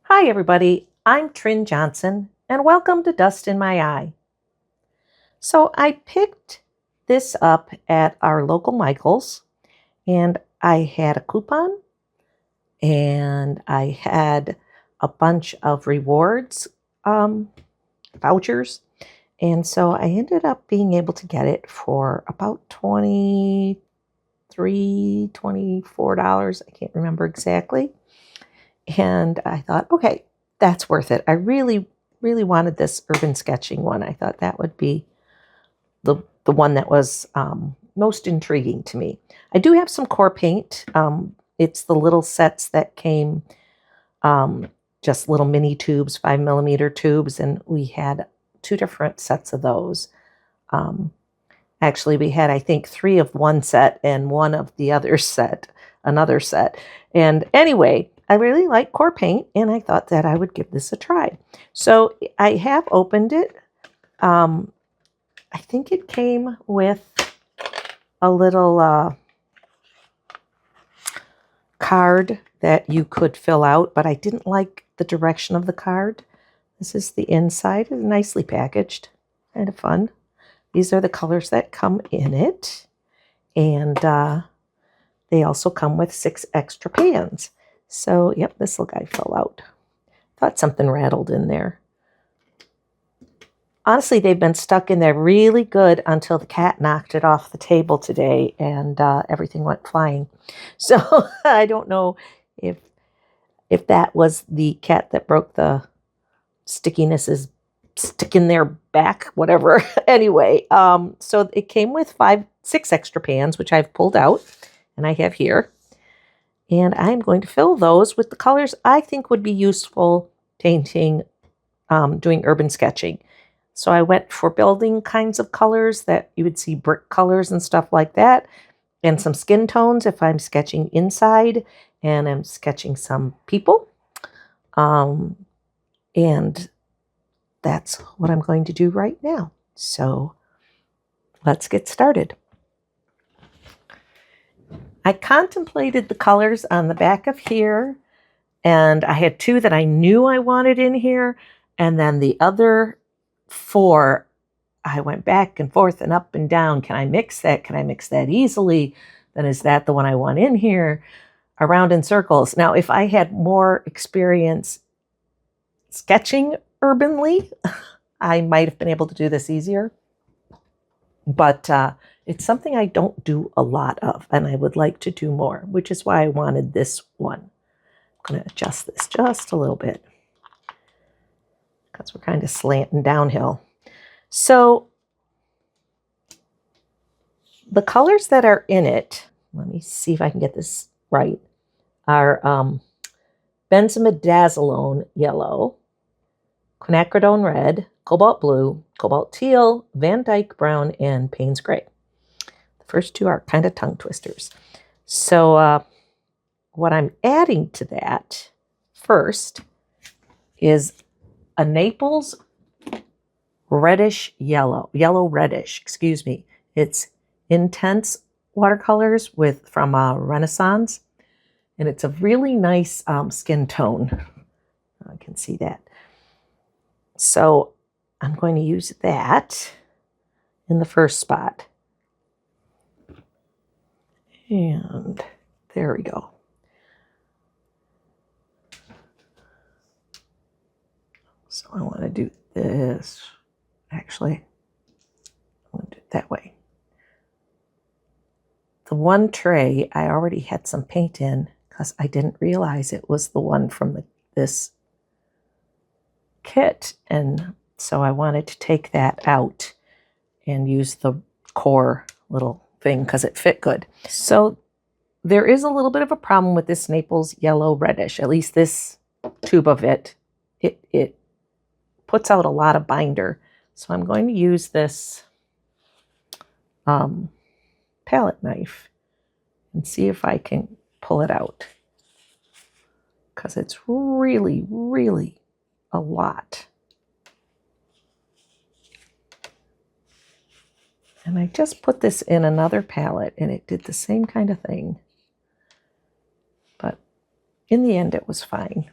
Hi everybody, I'm Trin Johnson and welcome to Dust in My Eye. So I picked this up at our local Michael's and I had a coupon and I had a bunch of rewards vouchers, and so I ended up being able to get it for about $24. I can't remember exactly. And I thought, okay, that's worth it. I really, really wanted this urban sketching one. I thought that would be the one that was most intriguing to me. I do have some Qor paint. It's the little sets that came, just little mini tubes, 5mm tubes, and we had two different sets of those. Actually, we had, I think, 3 of one set and 1 of the other set, another set. And anyway, I really like Qor paint, and I thought that I would give this a try. So I have opened it. I think it came with a little card that you could fill out, but I didn't like the direction of the card. This is the inside. It's nicely packaged, kind of fun. These are the colors that come in it, and they also come with 6 extra pans. So, yep, this little guy fell out. Thought something rattled in there. Honestly, they've been stuck in there really good until the cat knocked it off the table today and everything went flying. So I don't know if that was the cat that broke the stickiness is stick in their back, whatever. Anyway, so it came with 6 extra pans, which I've pulled out and I have here. And I'm going to fill those with the colors I think would be useful painting, doing urban sketching. So I went for building kinds of colors that you would see, brick colors and stuff like that, and some skin tones if I'm sketching inside and I'm sketching some people. And that's what I'm going to do right now. So let's get started. I contemplated the colors on the back of here, and I had 2 that I knew I wanted in here, and then the other 4, I went back and forth and up and down. Can I mix that? Can I mix that easily? Then is that the one I want in here? Around in circles. Now, if I had more experience sketching urbanly, I might have been able to do this easier. But it's something I don't do a lot of, and I would like to do more, which is why I wanted this one. I'm going to adjust this just a little bit because we're kind of slanting downhill. So the colors that are in it, let me see if I can get this right, are benzimidazolone yellow, quinacridone red, cobalt blue, cobalt teal, Van Dyke brown, and Payne's gray. The first 2 are kind of tongue twisters. So what I'm adding to that first is a Naples reddish yellow reddish, excuse me. It's intense watercolors from Renaissance, and it's a really nice skin tone. I can see that. So I'm going to use that in the first spot. And there we go. So I want to do this. Actually, I'm going to do it that way. The one tray, I already had some paint in because I didn't realize it was the one from this kit. And so I wanted to take that out and use the Qor little thing because it fit good. So there is a little bit of a problem with this Naples yellow reddish, at least this tube of it. It puts out a lot of binder. So I'm going to use this palette knife and see if I can pull it out, because it's really, really a lot. And I just put this in another palette and it did the same kind of thing. But in the end, it was fine.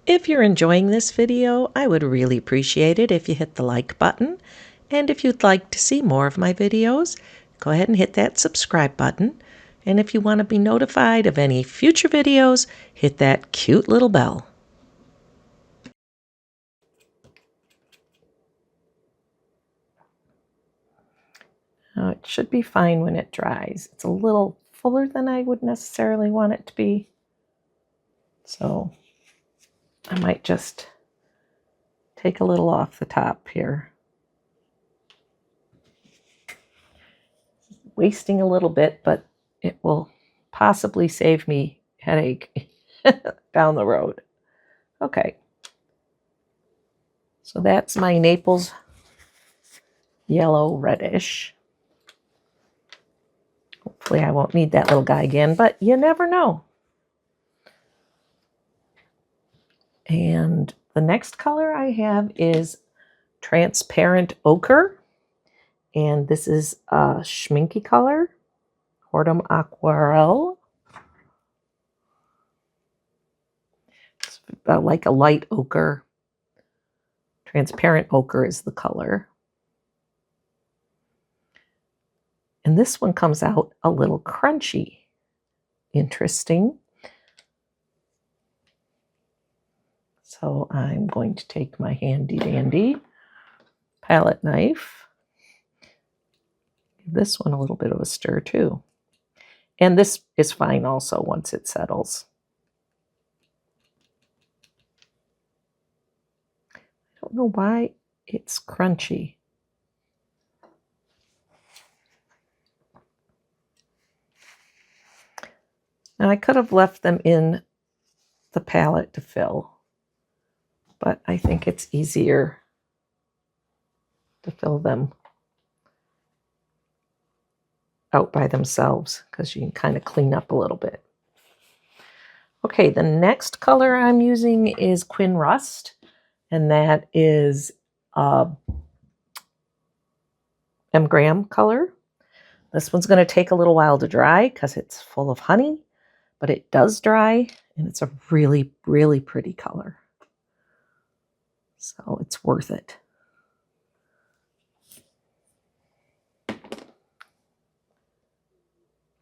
If you're enjoying this video, I would really appreciate it if you hit the like button. And if you'd like to see more of my videos, go ahead and hit that subscribe button. And if you want to be notified of any future videos, hit that cute little bell. Now, it should be fine when it dries. It's a little fuller than I would necessarily want it to be. So I might just take a little off the top here. Wasting a little bit, but it will possibly save me headache down the road. Okay. So that's my Naples yellow reddish. Hopefully I won't need that little guy again, but you never know. And the next color I have is transparent ochre. And this is a schminky color, Hortum Aquarelle. It's like a light ochre. Transparent ochre is the color. And this one comes out a little crunchy. Interesting. So I'm going to take my handy dandy palette knife. Give this one a little bit of a stir too. And this is fine also once it settles. I don't know why it's crunchy. Now I could have left them in the palette to fill, but I think it's easier to fill them out by themselves because you can kind of clean up a little bit. Okay, the next color I'm using is Quin Rust, and that is Graham color. This one's going to take a little while to dry because it's full of honey, but it does dry, and it's a really, really pretty color. So it's worth it.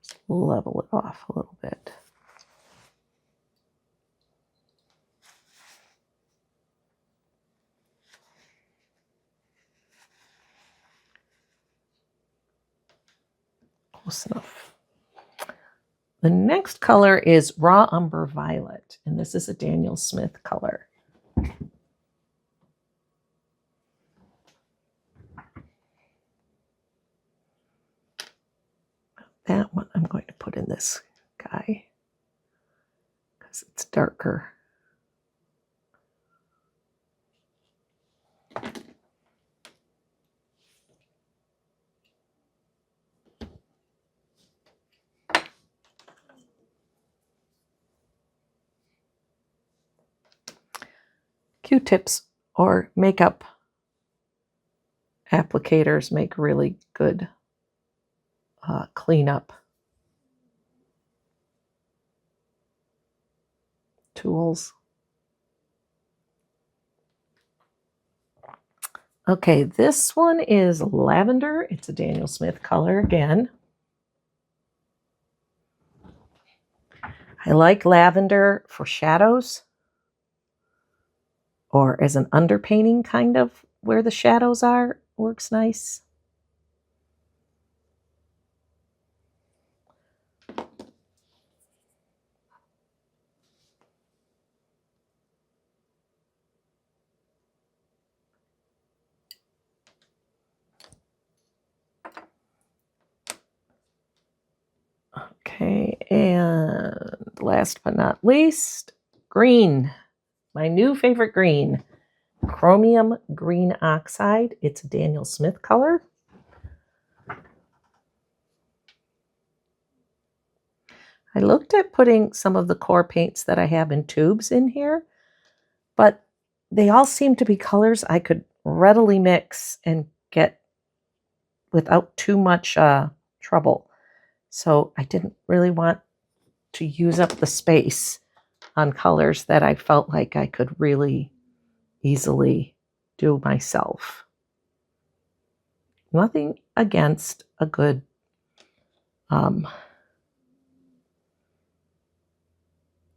Just level it off a little bit. Close enough. The next color is Raw Umber Violet, and this is a Daniel Smith color. That one I'm going to put in this guy because it's darker. Q-tips or makeup applicators make really good cleanup tools. Okay, this one is lavender. It's a Daniel Smith color again. I like lavender for shadows or as an underpainting kind of where the shadows are. Works nice. Okay, and last but not least, green. My new favorite green, Chromium Green Oxide. It's a Daniel Smith color. I looked at putting some of the core paints that I have in tubes in here, but they all seem to be colors I could readily mix and get without too much trouble. So I didn't really want to use up the space on colors that I felt like I could really easily do myself. Nothing against a good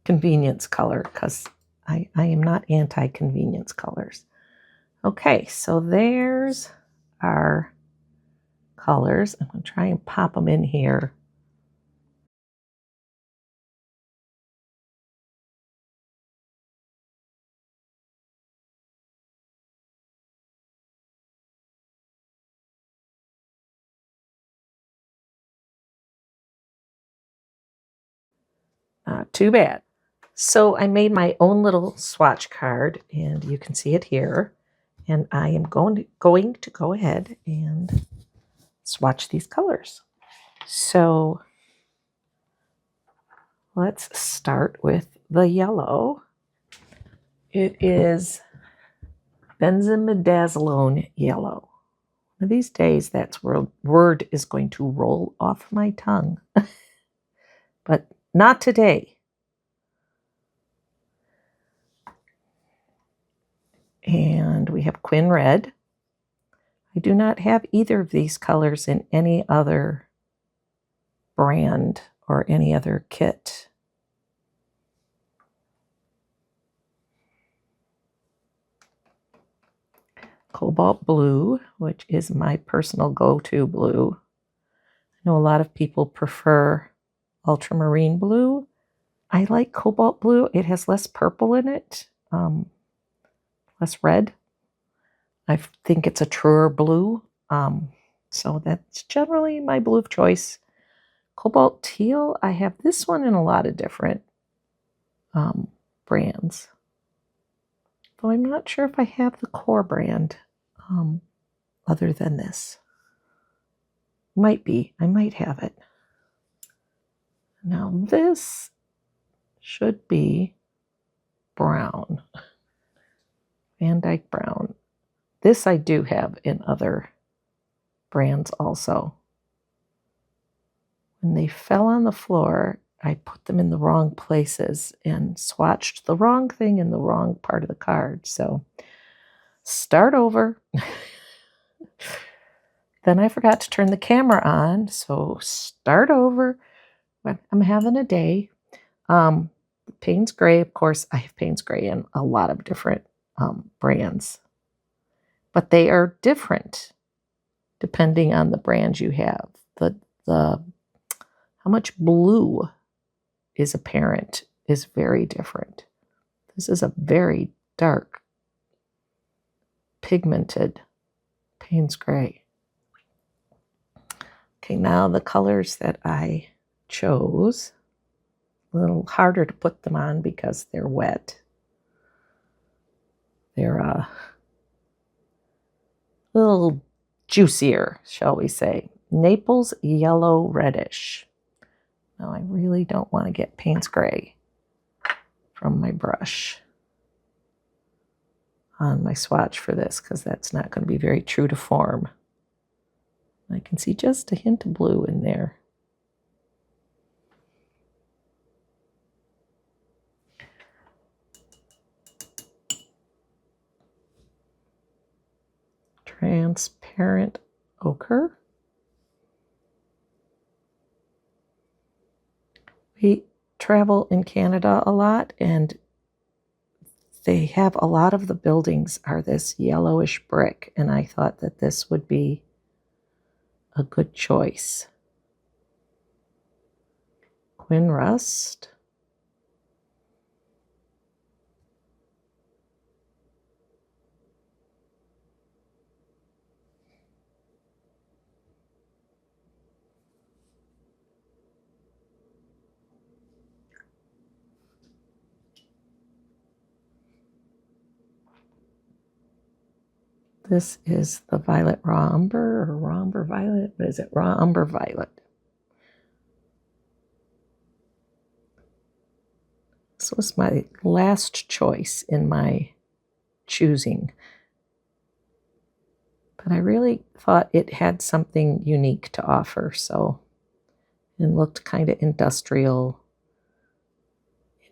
convenience color, because I am not anti-convenience colors. Okay, so there's our colors. I'm going to try and pop them in here. Not too bad. So I made my own little swatch card, and you can see it here. And I am going to go ahead and swatch these colors. So let's start with the yellow. It is benzimidazzolone yellow. One of these days, that word is going to roll off my tongue, but not today. And we have Quin Red. I do not have either of these colors in any other brand or any other kit. Cobalt Blue, which is my personal go-to blue. I know a lot of people prefer ultramarine blue. I like cobalt blue. It has less purple in it, less red. I think it's a truer blue. So that's generally my blue of choice. Cobalt Teal, I have this one in a lot of different brands. Though I'm not sure if I have the Qor brand other than this. Might be. I might have it. Now this should be brown. Van Dyke Brown. This I do have in other brands also. When they fell on the floor, I put them in the wrong places and swatched the wrong thing in the wrong part of the card. So start over. Then I forgot to turn the camera on, so start over. I'm having a day. Payne's Gray, of course, I have Payne's Gray in a lot of different brands. But they are different depending on the brand you have. How much blue is apparent is very different. This is a very dark, pigmented Payne's Gray. Okay, now the colors that I chose, a little harder to put them on because they're wet. They're a little juicier, shall we say. Naples Yellow Reddish. Now I really don't want to get Payne's Gray from my brush on my swatch for this, because that's not going to be very true to form. I can see just a hint of blue in there. Transparent ochre. We travel in Canada a lot, and they have a lot of the buildings are this yellowish brick, and I thought that this would be a good choice. Quin Rust. This is the Violet Raw Umber, or Raw Umber Violet. What is it? Raw Umber Violet. This was my last choice in my choosing. But I really thought it had something unique to offer, so it looked kind of industrial.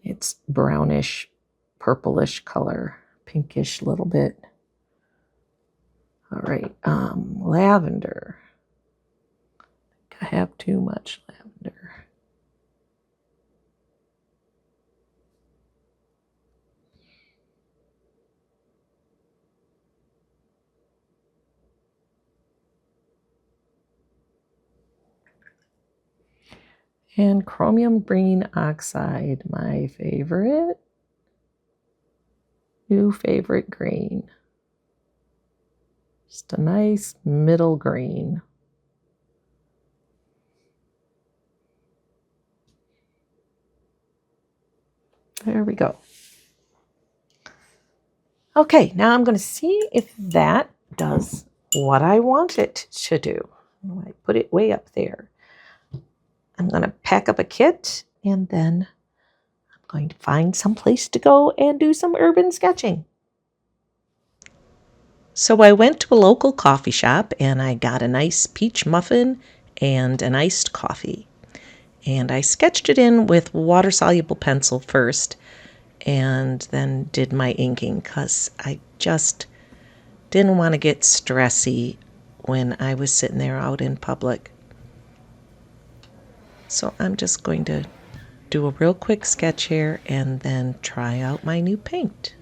It's brownish, purplish color, pinkish little bit. All right, lavender. I have too much lavender. And chromium green oxide, my favorite. New favorite green. Just a nice middle green. There we go. Okay, now I'm going to see if that does what I want it to do. I put it way up there. I'm going to pack up a kit and then I'm going to find some place to go and do some urban sketching. So I went to a local coffee shop and I got a nice peach muffin and an iced coffee. And I sketched it in with water-soluble pencil first and then did my inking because I just didn't want to get stressy when I was sitting there out in public. So I'm just going to do a real quick sketch here and then try out my new paint.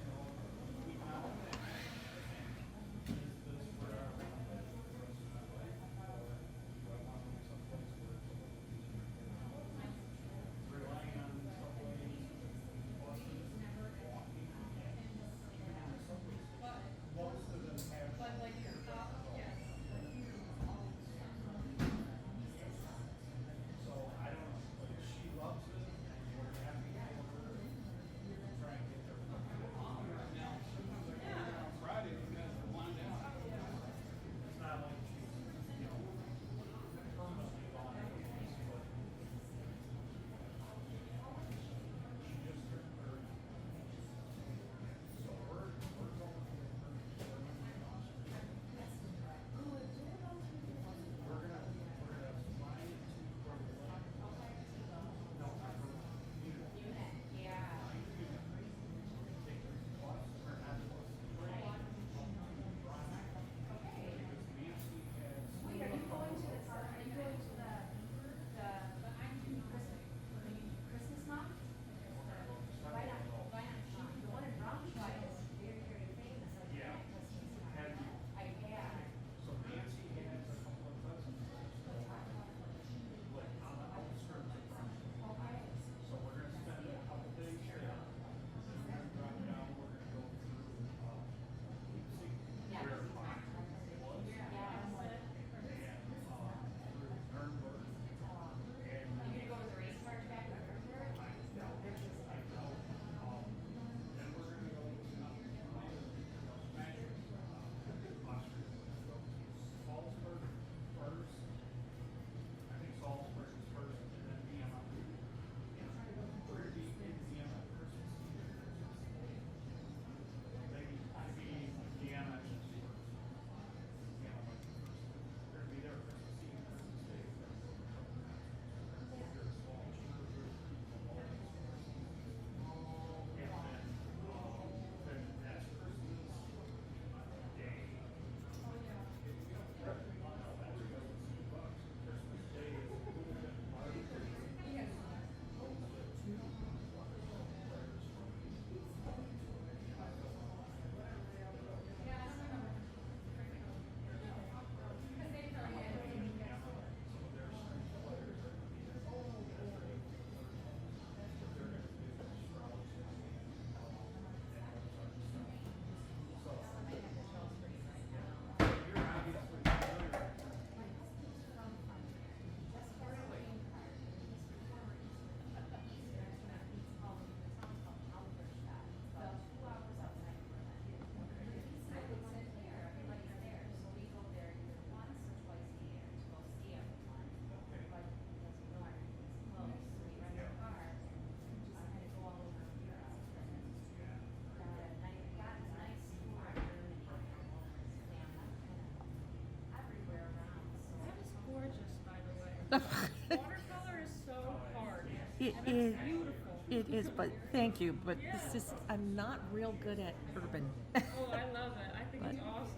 Watercolor is so hard. It And is. it's beautiful. It is, but thank you. But it's just, I'm not real good at urban. Oh, I love it. I think But it's awesome.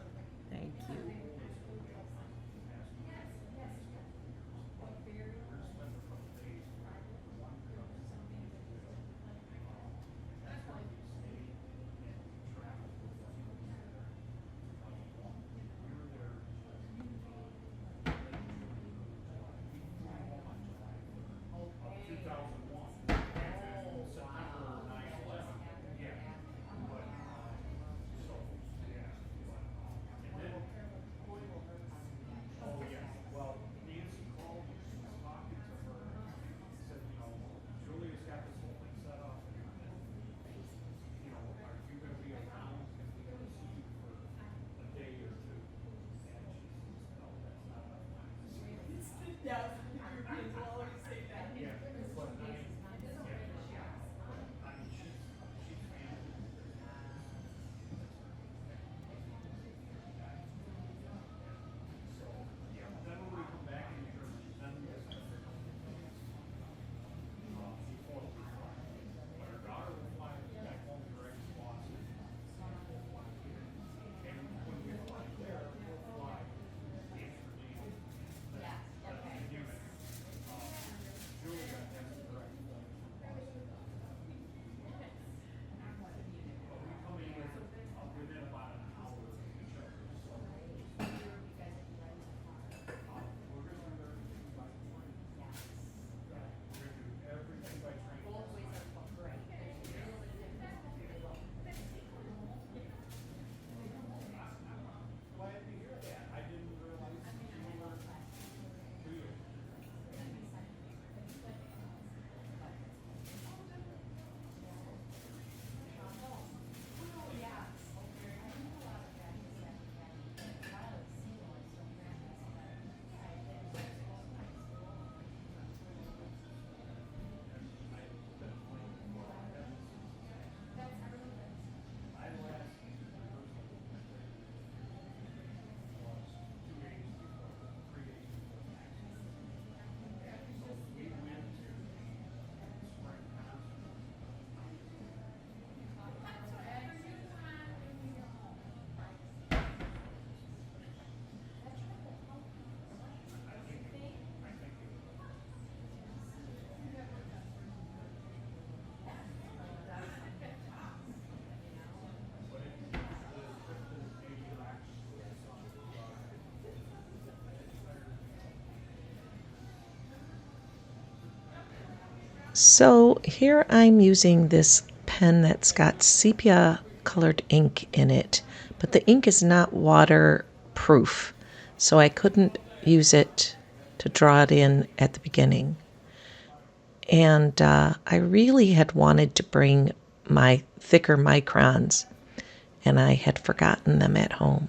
thank you. So here I'm using this pen that's got sepia colored ink in it, but the ink is not waterproof, so I couldn't use it to draw it in at the beginning. And I really had wanted to bring my thicker microns, and I had forgotten them at home.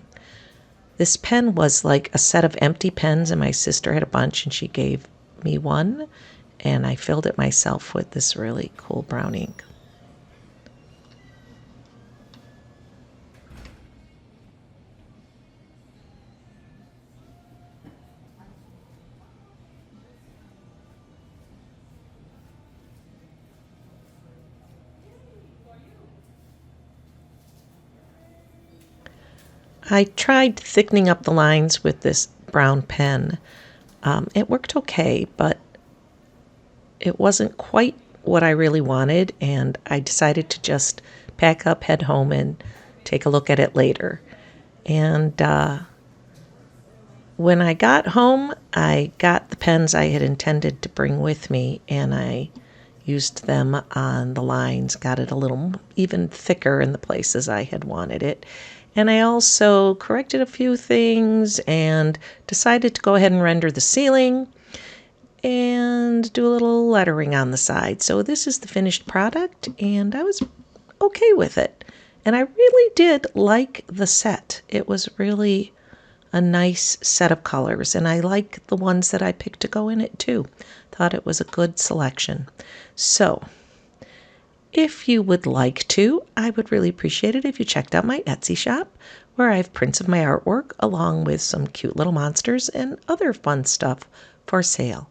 This pen was like a set of empty pens, and my sister had a bunch, and she gave me one, and I filled it myself with this really cool brown ink. I tried thickening up the lines with this brown pen. It worked okay, but it wasn't quite what I really wanted, and I decided to just pack up, head home, and take a look at it later. And when I got home, I got the pens I had intended to bring with me, and I used them on the lines, got it a little even thicker in the places I had wanted it. And I also corrected a few things and decided to go ahead and render the ceiling and do a little lettering on the side. So this is the finished product, and I was okay with it. And I really did like the set. It was really a nice set of colors, and I like the ones that I picked to go in it too. Thought it was a good selection. So if you would like to, I would really appreciate it if you checked out my Etsy shop, where I have prints of my artwork along with some cute little monsters and other fun stuff for sale.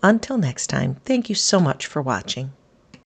Until next time, thank you so much for watching.